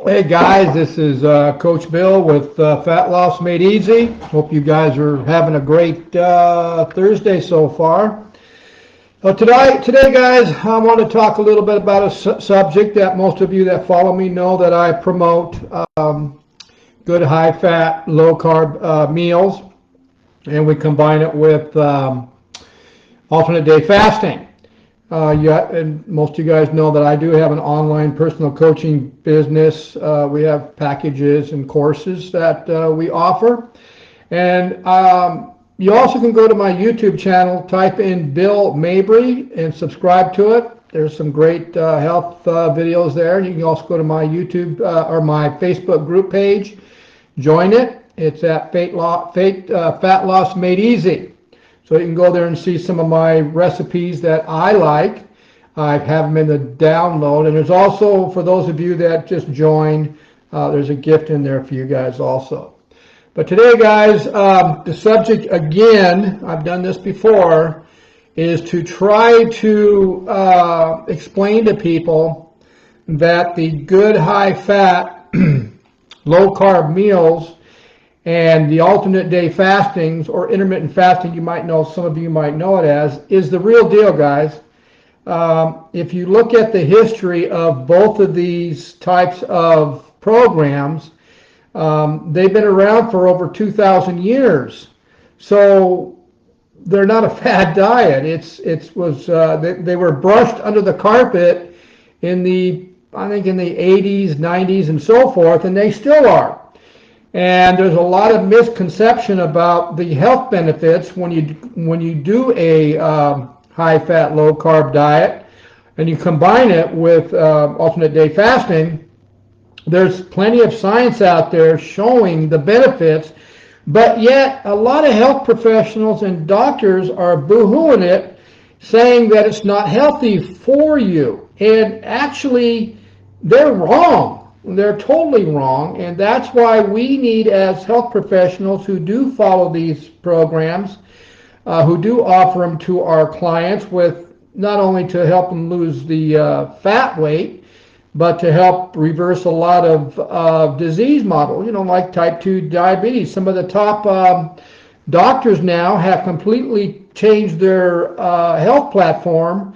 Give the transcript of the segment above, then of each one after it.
Hey guys, this is Coach Bill with Fat Loss Made Easy. Hope you guys are having a great Thursday so far. Today, guys, I want to talk a little bit about a subject that most of you that follow me know that I promote: good high-fat, low-carb meals, and we combine it with alternate day fasting. And most of you guys know that I do have an online personal coaching business. We have packages and courses that we offer. And you also can go to my YouTube channel, type in Bill Mabry, and subscribe to it. There's some great health videos there. You can also go to my YouTube or my Facebook group page, join it. It's at Fat Loss Made Easy. So you can go there and see some of my recipes that I like. I have them in the download. And there's also, for those of you that just joined, there's a gift in there for you guys also. But today, guys, the subject, again, I've done this before, is to try to explain to people that the good high-fat, low-carb meals and the alternate day fastings, or intermittent fasting, you might know, some of you might know it as, is the real deal, guys. If you look at the history of both of these types of programs, they've been around for over 2,000 years. So they're not a fad diet. They were brushed under the carpet in I think in the 80s, 90s, and so forth, and they still are. And there's a lot of misconception about the health benefits when you do a high-fat, low-carb diet, and you combine it with alternate day fasting. There's plenty of science out there showing the benefits, but yet a lot of health professionals and doctors are boo-hooing it, saying that it's not healthy for you. And actually, they're wrong. They're totally wrong, and that's why we need, as health professionals who do follow these programs, who do offer them to our clients, with not only to help them lose the fat weight, but to help reverse a lot of disease models, like type 2 diabetes. Some of the top doctors now have completely changed their health platform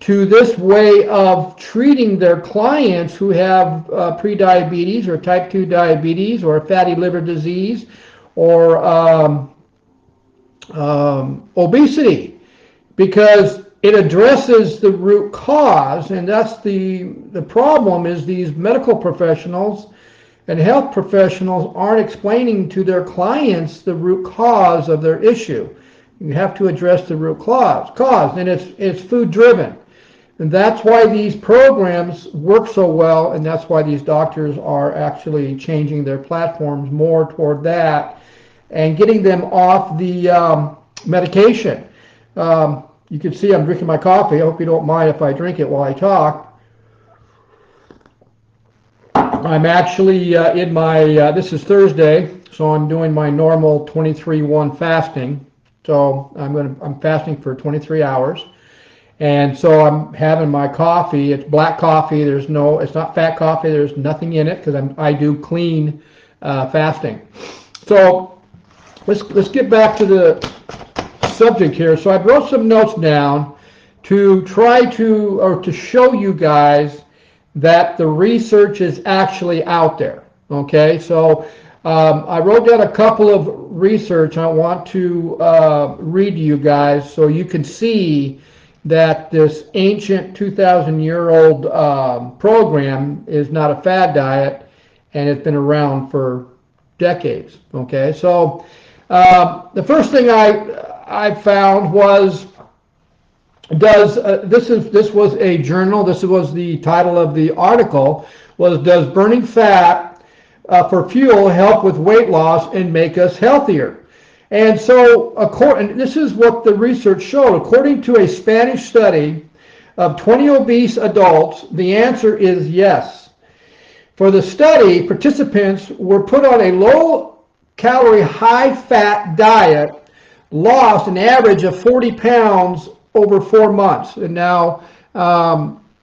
to this way of treating their clients who have prediabetes or type 2 diabetes or fatty liver disease or obesity, because it addresses the root cause. And that's the problem, is these medical professionals and health professionals aren't explaining to their clients the root cause of their issue. You have to address the root cause, and it's food driven. And that's why these programs work so well, and that's why these doctors are actually changing their platforms more toward that and getting them off the medication. You can see I'm drinking my coffee. I hope you don't mind if I drink it while I talk. I'm actually in my, this is Thursday, so I'm doing my normal 23-1 fasting. So I'm fasting for 23 hours. And so I'm having my coffee. It's black coffee. It's not fat coffee. There's nothing in it, because I do clean fasting. So let's get back to the subject here. So I wrote some notes down to try to show you guys that the research is actually out there. Okay, so I wrote down a couple of research I want to read to you guys so you can see that this ancient 2,000-year-old program is not a fad diet, and it's been around for decades. Okay, so the first thing I found was, this was a journal. This was the title of the article, was "Does burning fat for fuel help with weight loss and make us healthier?" And so, this is what the research showed. According to a Spanish study of 20 obese adults, the answer is yes. For the study, participants were put on a low-calorie, high-fat diet, lost an average of 40 pounds over 4 months. And now,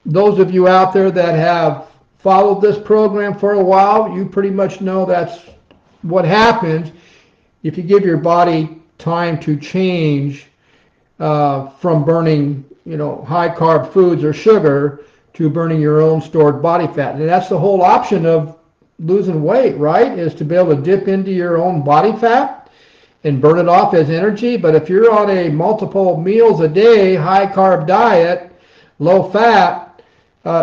those of you out there that have followed this program for a while, you pretty much know that's what happens if you give your body time to change from burning, high carb foods or sugar to burning your own stored body fat. And that's the whole option of losing weight, right? Is to be able to dip into your own body fat and burn it off as energy. But if you're on a multiple meals a day, high carb diet, low fat,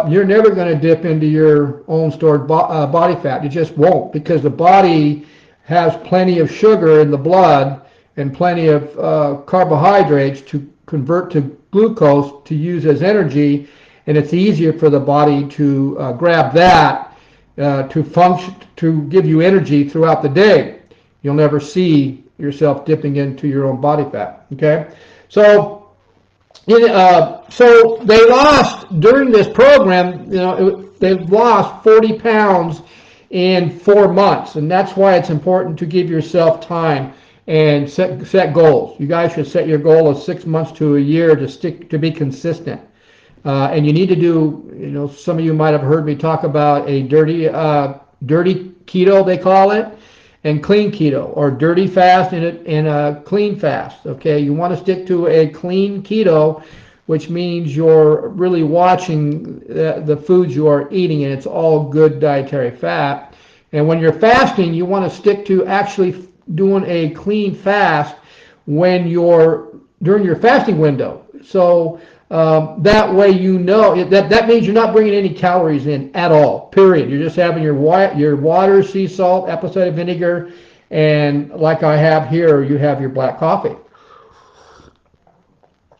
you're never going to dip into your own stored body fat. You just won't, because the body has plenty of sugar in the blood and plenty of carbohydrates to convert to glucose to use as energy, and it's easier for the body to grab that to function, to give you energy throughout the day. You'll never see yourself dipping into your own body fat. Okay, so so they lost during this program. They've lost 40 pounds in 4 months, and that's why it's important to give yourself time and set goals. You guys should set your goal of 6 months to a year to be consistent. And you need to do, some of you might have heard me talk about a dirty keto, they call it, and clean keto, or dirty fast and a clean fast. Okay, you want to stick to a clean keto, which means you're really watching the foods you are eating, and it's all good dietary fat. And when you're fasting, you want to stick to actually doing a clean fast during your fasting window. So that way that means you're not bringing any calories in at all, period. You're just having your water, sea salt, apple cider vinegar, and like I have here, you have your black coffee.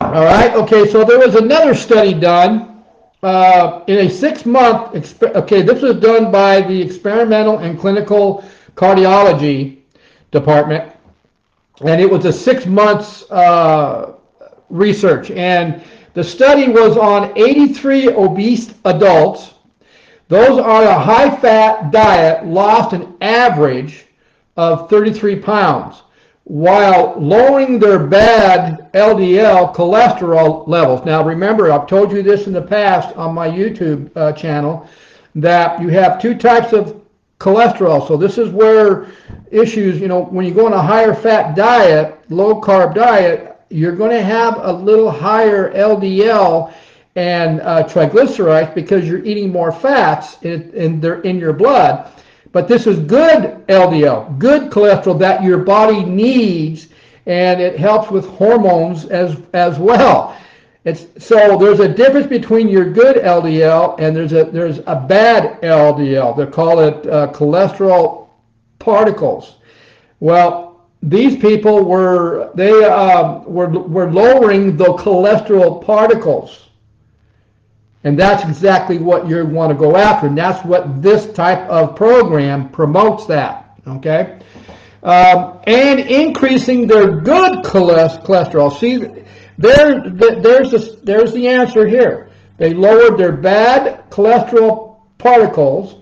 All right, okay, so there was another study done in a 6-month, this was done by the Experimental and Clinical Cardiology Department, and it was a 6 months research, and the study was on 83 obese adults. Those on a high-fat diet lost an average of 33 pounds, while lowering their bad LDL cholesterol levels. Now remember, I've told you this in the past on my YouTube channel, that you have 2 types of cholesterol. So this is where issues, when you go on a higher fat diet, low carb diet, you're going to have a little higher LDL and triglycerides because you're eating more fats and they're in your blood. But this is good LDL, good cholesterol that your body needs, and it helps with hormones as well. So there's a difference between your good LDL and there's a bad LDL. They call it cholesterol particles. Well, these people were lowering the cholesterol particles. And that's exactly what you want to go after. And that's what this type of program promotes, that. Okay? And increasing their good cholesterol. See, there's the answer here. They lowered their bad cholesterol particles,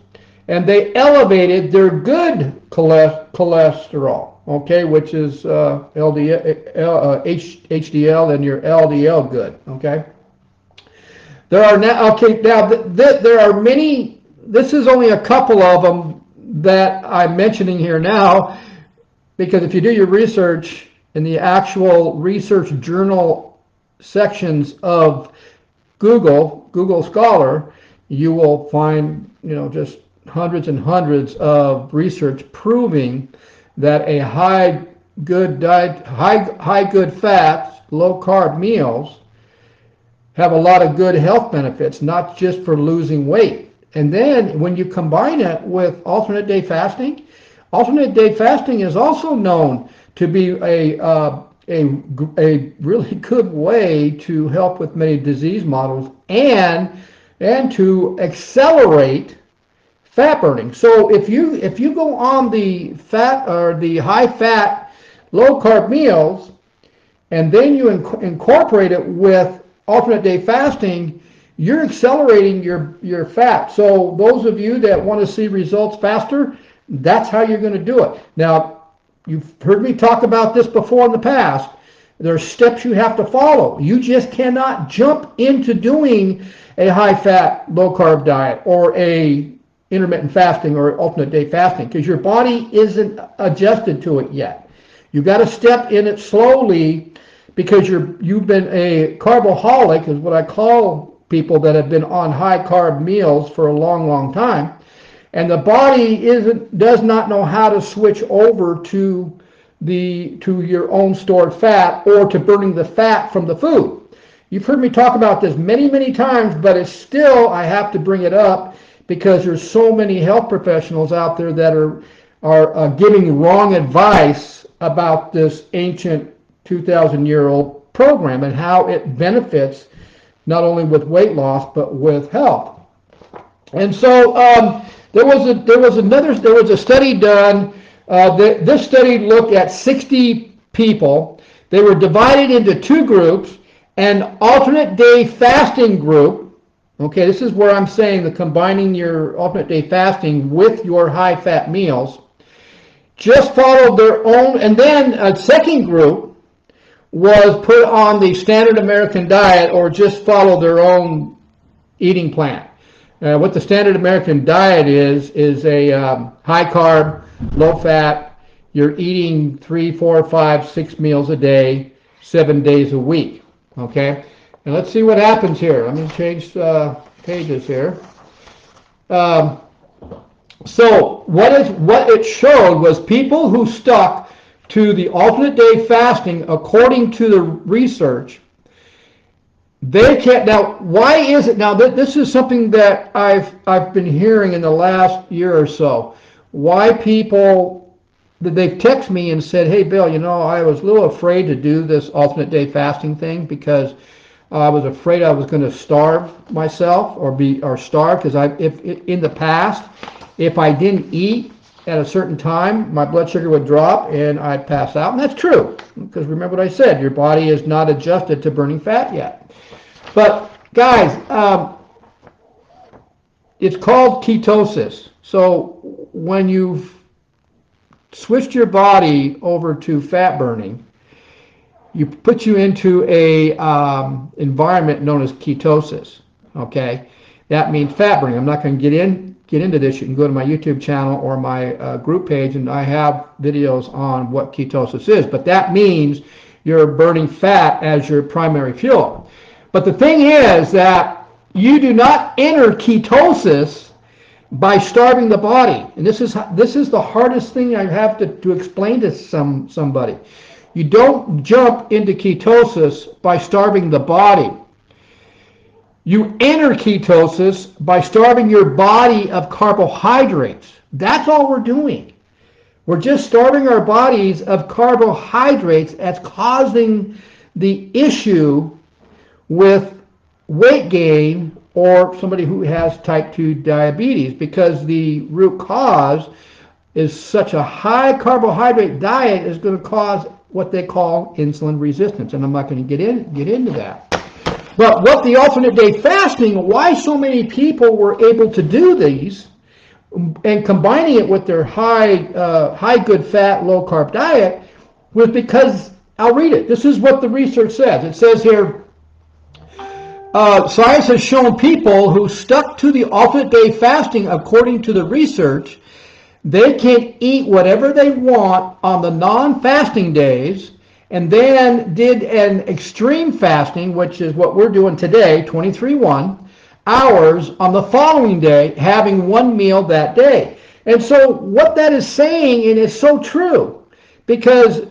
and they elevated their good cholesterol, okay, which is HDL and your LDL good, okay? There are there are many, this is only a couple of them that I'm mentioning here now, because if you do your research in the actual research journal sections of Google Scholar, you will find, just hundreds and hundreds of research proving that a high good diet, high good fats, low carb meals have a lot of good health benefits, not just for losing weight. And then when you combine it with alternate day fasting is also known to be a really good way to help with many disease models and to accelerate fat burning. So if you go on the fat or the high fat, low carb meals, and then you incorporate it with alternate day fasting, you're accelerating your fat. So those of you that want to see results faster, that's how you're going to do it. Now, you've heard me talk about this before in the past. There are steps you have to follow. You just cannot jump into doing a high-fat, low-carb diet or a intermittent fasting or alternate day fasting because your body isn't adjusted to it yet. You got to step in it slowly because you've been a carboholic, is what I call people that have been on high carb meals for a long, long time, and the body does not know how to switch over to your own stored fat or to burning the fat from the food. You've heard me talk about this many, many times, but it's still, I have to bring it up because there's so many health professionals out there that are giving wrong advice about this ancient 2,000-year-old program and how it benefits not only with weight loss but with health. And so there was a study done. This study looked at 60 people. They were divided into two groups. An alternate day fasting group. Okay, this is where I'm saying the combining your alternate day fasting with your high fat meals. Just followed their own, and then a second group was put on the standard American diet or just follow their own eating plan. What the standard American diet is a high carb, low fat. You're eating 3, 4, 5, 6 meals a day, 7 days a week. Okay, and let's see what happens here. Let me change pages here. So what it showed was people who stuck to the alternate day fasting according to the research. They can't. Now, why is it? Now, this is something that I've been hearing in the last year or so. Why people, they've texted me and said, hey, Bill, I was a little afraid to do this alternate day fasting thing because I was afraid I was going to starve myself or starve because if in the past, if I didn't eat at a certain time, my blood sugar would drop and I'd pass out. And that's true because remember what I said, your body is not adjusted to burning fat yet. But guys, it's called ketosis. So when you've switched your body over to fat burning, you put you into a environment known as ketosis. Okay, that means fat burning. I'm not going to get into this. You can go to my YouTube channel or my group page, and I have videos on what ketosis is. But that means you're burning fat as your primary fuel. But the thing is that you do not enter ketosis by starving the body. And this is the hardest thing I have to explain to somebody. You don't jump into ketosis by starving the body. You enter ketosis by starving your body of carbohydrates. That's all we're doing. We're just starving our bodies of carbohydrates that's causing the issue with weight gain or somebody who has type 2 diabetes, because the root cause is such a high carbohydrate diet is going to cause what they call insulin resistance, and I'm not going to get into that. But what the alternate day fasting, why so many people were able to do these and combining it with their high good fat, low carb diet was because, I'll read it. This is what the research says. It says here, science has shown people who stuck to the alternate day fasting according to the research, they can eat whatever they want on the non-fasting days and then did an extreme fasting, which is what we're doing today, 23-1 hours on the following day, having one meal that day. And so what that is saying, and it's so true, because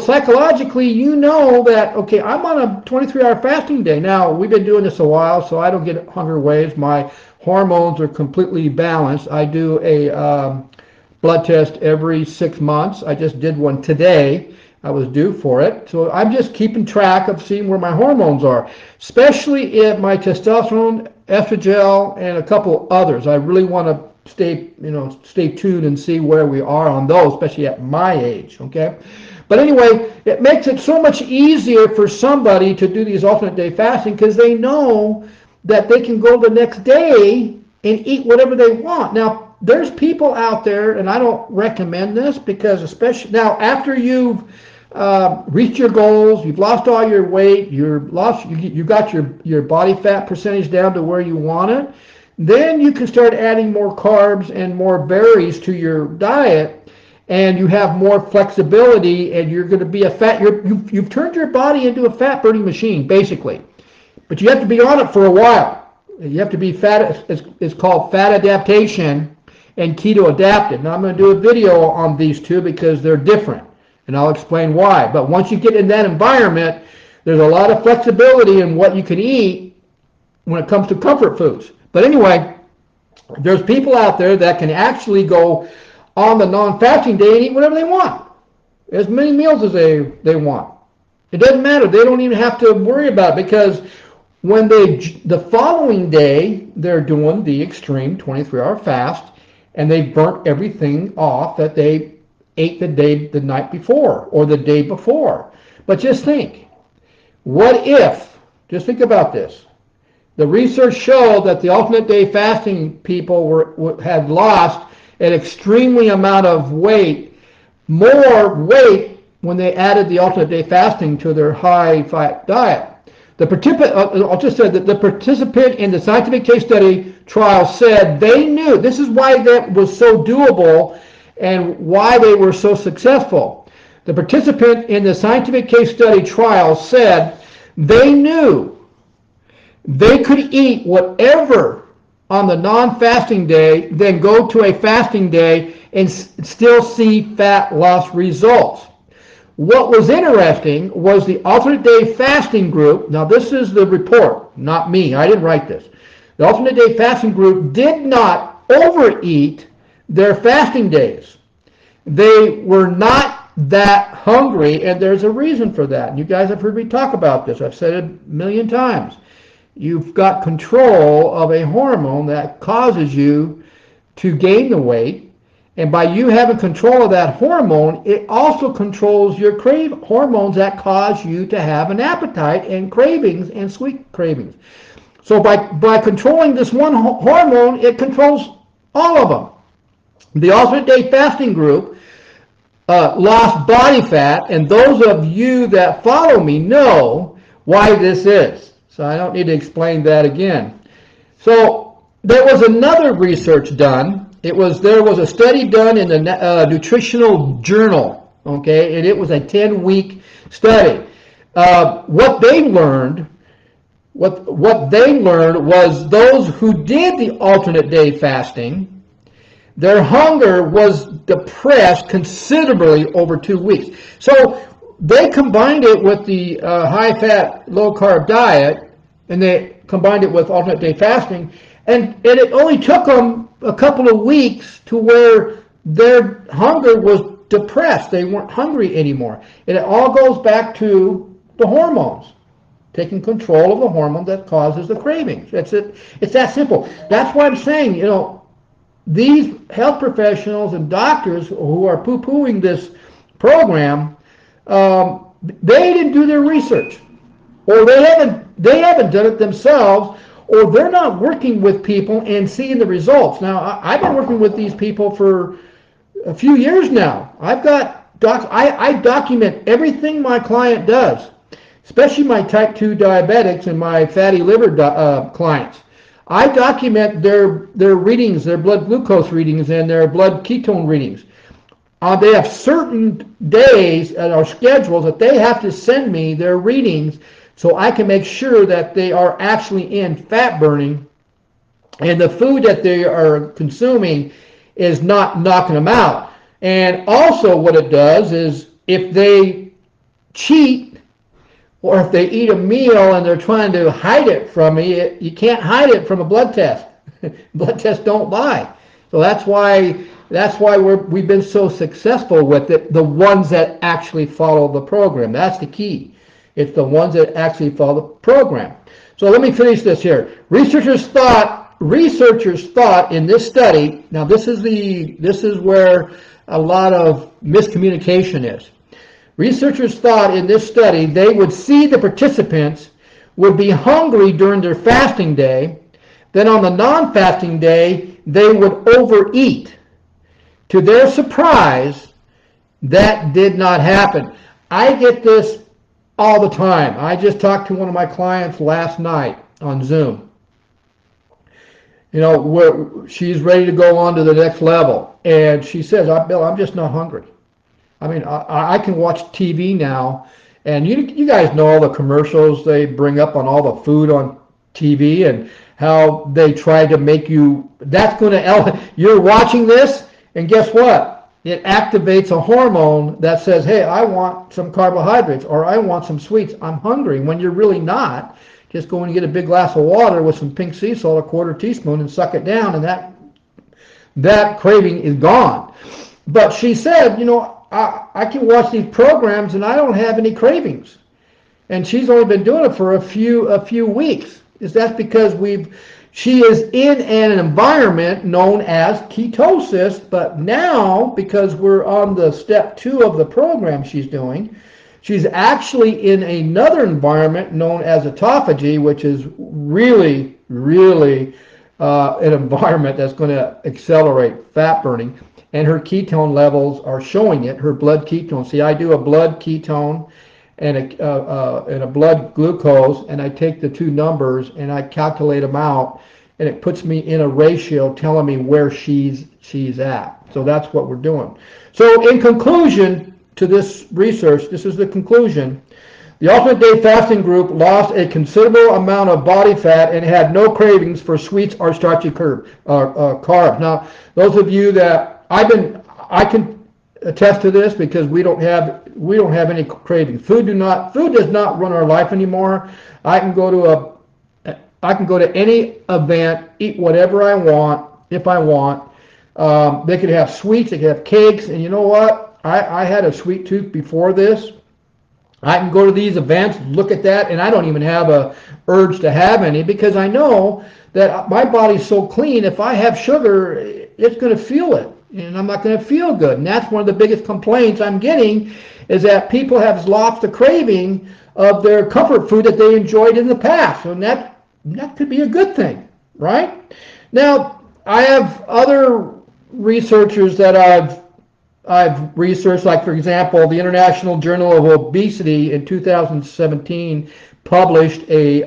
psychologically that, okay, I'm on a 23-hour fasting day. Now, we've been doing this a while, so I don't get hunger waves. My hormones are completely balanced. I do a blood test every 6 months. I just did one today. I was due for it. So I'm just keeping track of seeing where my hormones are, especially if my testosterone, estradiol, and a couple others. I really want to stay tuned and see where we are on those, especially at my age, okay? But anyway, it makes it so much easier for somebody to do these alternate day fasting because they know that they can go the next day and eat whatever they want. Now, there's people out there, and I don't recommend this because especially now after you've reached your goals, you've lost all your weight, you got your body fat percentage down to where you want it, then you can start adding more carbs and more berries to your diet, and you have more flexibility, and you're going to be you've turned your body into a fat burning machine, basically. But you have to be on it for a while. You have to be fat. It's called fat adaptation and keto adapted. Now I'm going to do a video on these two because they're different, and I'll explain why. But once you get in that environment, there's a lot of flexibility in what you can eat when it comes to comfort foods. But anyway, there's people out there that can actually go on the non-fasting day and eat whatever they want, as many meals as they want. It doesn't matter. They don't even have to worry about it, because when the following day, they're doing the extreme 23-hour fast, and they burnt everything off that they ate the night before or the day before. But just think, just think about this. The research showed that the alternate day fasting people had lost an extremely amount of weight, more weight, when they added the alternate day fasting to their high-fat diet. I'll just say that the participant in the scientific case study trial said they knew, this is why that was so doable and why they were so successful. The participant in the scientific case study trial said they knew they could eat whatever on the non-fasting day, then go to a fasting day and still see fat loss results. What was interesting was the alternate day fasting group. Now this is the report, not me. I didn't write this. The alternate day fasting group did not overeat their fasting days. They were not that hungry, and there's a reason for that. And you guys have heard me talk about this. I've said it a million times. You've got control of a hormone that causes you to gain the weight. And by you having control of that hormone, it also controls your hormones that cause you to have an appetite and cravings and sweet cravings. So by controlling this one hormone, it controls all of them. The alternate day fasting group lost body fat, and those of you that follow me know why this is. So I don't need to explain that again. So there was another research done. There was a study done in the Nutritional Journal, okay, and it was a 10-week study. What they learned was those who did the alternate day fasting, their hunger was depressed considerably over 2 weeks. So they combined it with the high-fat, low-carb diet, and they combined it with alternate day fasting, and it only took them a couple of weeks to where their hunger was depressed. They weren't hungry anymore. And it all goes back to the hormones, taking control of the hormone that causes the cravings. That's it. It's that simple. That's why I'm saying, these health professionals and doctors who are poo-pooing this program, they didn't do their research, or they haven't done it themselves, or they're not working with people and seeing the results. Now, I've been working with these people for a few years now. I've got I document everything my client does, especially my type 2 diabetics and my fatty liver clients. I document their readings, their blood glucose readings, and their blood ketone readings. They have certain days at our schedules that they have to send me their readings, so I can make sure that they are actually in fat burning, and the food that they are consuming is not knocking them out. And also what it does is, if they cheat, or if they eat a meal and they're trying to hide it from me, you can't hide it from a blood test. Blood tests don't lie. So that's why we've been so successful with it, the ones that actually follow the program. That's the key. It's the ones that actually follow the program. So let me finish this here. Researchers thought in this study, now this is where a lot of miscommunication is. Researchers thought in this study they would see the participants would be hungry during their fasting day, then on the non-fasting day they would overeat. To their surprise, that did not happen. I get this all the time. I just talked to one of my clients last night on Zoom. she's ready to go on to the next level. And she says, Bill, I'm just not hungry. I mean, I can watch TV now, and you guys know all the commercials they bring up on all the food on TV and how they try to make you, you're watching this, and guess what? It activates a hormone that says, hey, I want some carbohydrates, or I want some sweets. I'm hungry, when you're really not. Just go and get a big glass of water with some pink sea salt, a quarter teaspoon, and suck it down, and that craving is gone. But she said, I can watch these programs and I don't have any cravings. And she's only been doing it for a few weeks. Is that because she is in an environment known as ketosis, but now, because we're on the step 2 of the program she's doing, she's actually in another environment known as autophagy, which is really, really an environment that's going to accelerate fat burning. And her ketone levels are showing it, her blood ketone. See, I do a blood ketone and a blood glucose, and I take the two numbers and I calculate them out, and it puts me in a ratio telling me where she's at. So that's what we're doing. So in conclusion to this research, this is the conclusion. The alternate day fasting group lost a considerable amount of body fat and had no cravings for sweets or starchy carbs. Now, those of you that I can attest to this, because we don't have any cravings. Food does not run our life anymore. I can go to any event, eat whatever I want if I want. They could have sweets, they could have cakes, and you know what? I had a sweet tooth before this. I can go to these events, look at that, and I don't even have a urge to have any, because I know that my body's so clean. If I have sugar, it's going to feel it, and I'm not going to feel good. And that's one of the biggest complaints I'm getting, is that people have lost the craving of their comfort food that they enjoyed in the past. And that could be a good thing, right? Now, I have other researchers that I've researched, like, for example, the International Journal of Obesity in 2017 published a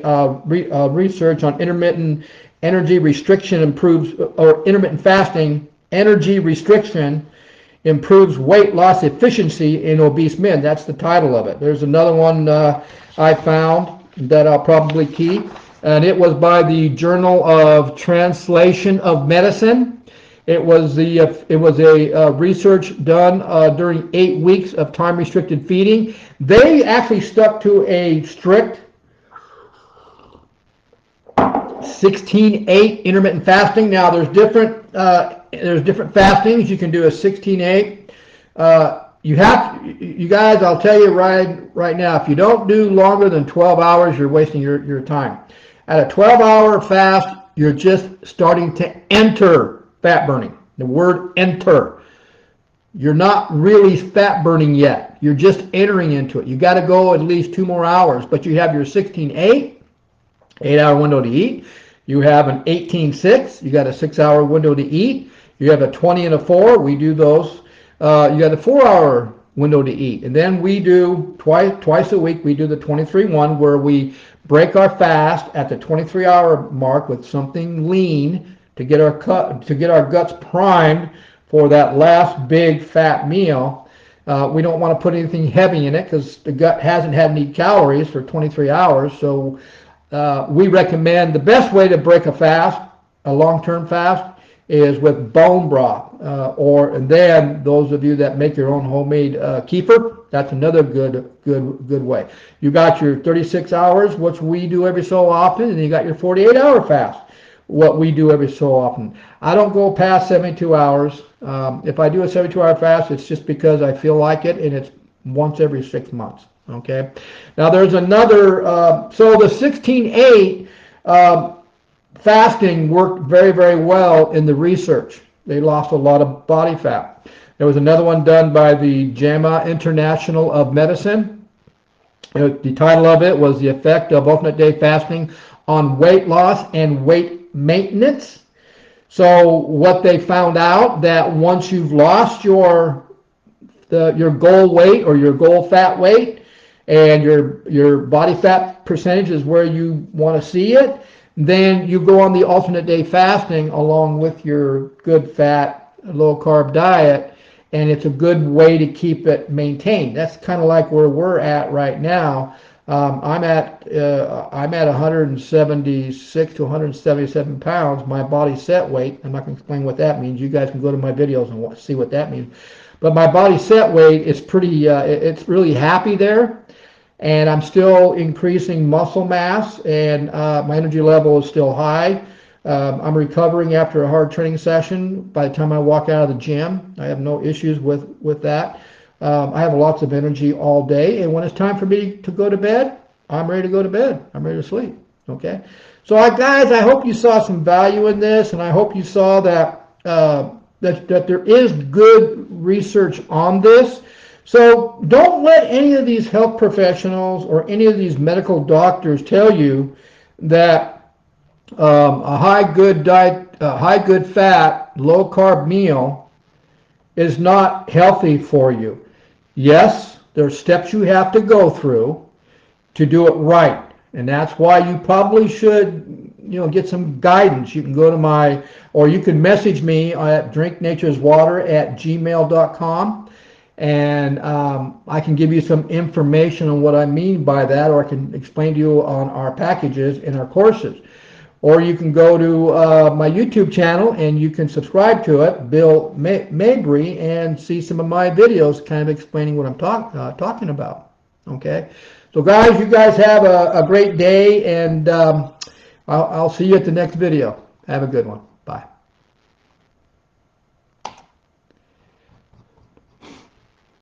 research on intermittent energy restriction intermittent fasting energy restriction improves weight loss efficiency in obese men. That's the title of it. There's another one I found that I'll probably keep, and it was by the Journal of Translation of Medicine. It was a research done during 8 weeks of time-restricted feeding. They actually stuck to a strict 16-8 intermittent fasting. Now, there's different fastings. You can do a 16-8. You guys, I'll tell you right now, if you don't do longer than 12 hours, you're wasting your time. At a 12-hour fast, you're just starting to enter fat burning. The word enter. You're not really fat burning yet. You're just entering into it. You got to go at least 2 more hours, but you have your 16-8, 8-hour window to eat. You have an 18-6. You got a 6-hour window to eat. You have a 20 and a 4. We do those. You got a 4-hour window to eat. And then we do twice a week, we do the 23-1, where we break our fast at the 23-hour mark with something lean to get our guts primed for that last big fat meal. We don't want to put anything heavy in it, because the gut hasn't had any calories for 23 hours. So we recommend the best way to break a fast, a long-term fast, is with bone broth. And then those of you that make your own homemade kefir, that's another good way. You got your 36 hours, which we do every so often, and you got your 48-hour fast, what we do every so often. I don't go past 72 hours. If I do a 72-hour fast, it's just because I feel like it, and it's once every 6 months. Okay. Now there's another. So the 16-8 fasting worked very, very well in the research. They lost a lot of body fat. There was another one done by the JAMA International of Medicine. The title of it was The Effect of Alternate Day Fasting on Weight Loss and Weight Maintenance. So what they found out, that once you've lost your goal weight or your goal fat weight, and your body fat percentage is where you want to see it, then you go on the alternate day fasting along with your good fat, low carb diet, and it's a good way to keep it maintained. That's kind of like where we're at right now. I'm at 176 to 177 pounds, my body set weight. I'm not going to explain what that means. You guys can go to my videos and see what that means. But my body set weight is pretty, it's really happy there. And I'm still increasing muscle mass, and my energy level is still high. I'm recovering after a hard training session. By the time I walk out of the gym, I have no issues with that. I have lots of energy all day, and when it's time for me to go to bed, I'm ready to go to bed. I'm ready to sleep. Okay. So, guys, I hope you saw some value in this, and I hope you saw that that there is good research on this. So don't let any of these health professionals or any of these medical doctors tell you that a high good diet, high good fat, low carb meal is not healthy for you. Yes, there are steps you have to go through to do it right, and that's why you probably should, get some guidance. You can go to or you can message me at drinknatureswater@gmail.com. And I can give you some information on what I mean by that, or I can explain to you on our packages and our courses. Or you can go to my YouTube channel and you can subscribe to it, Bill Mabry, and see some of my videos kind of explaining what I'm talking about. Okay? So guys, you guys have a great day, and I'll see you at the next video. Have a good one.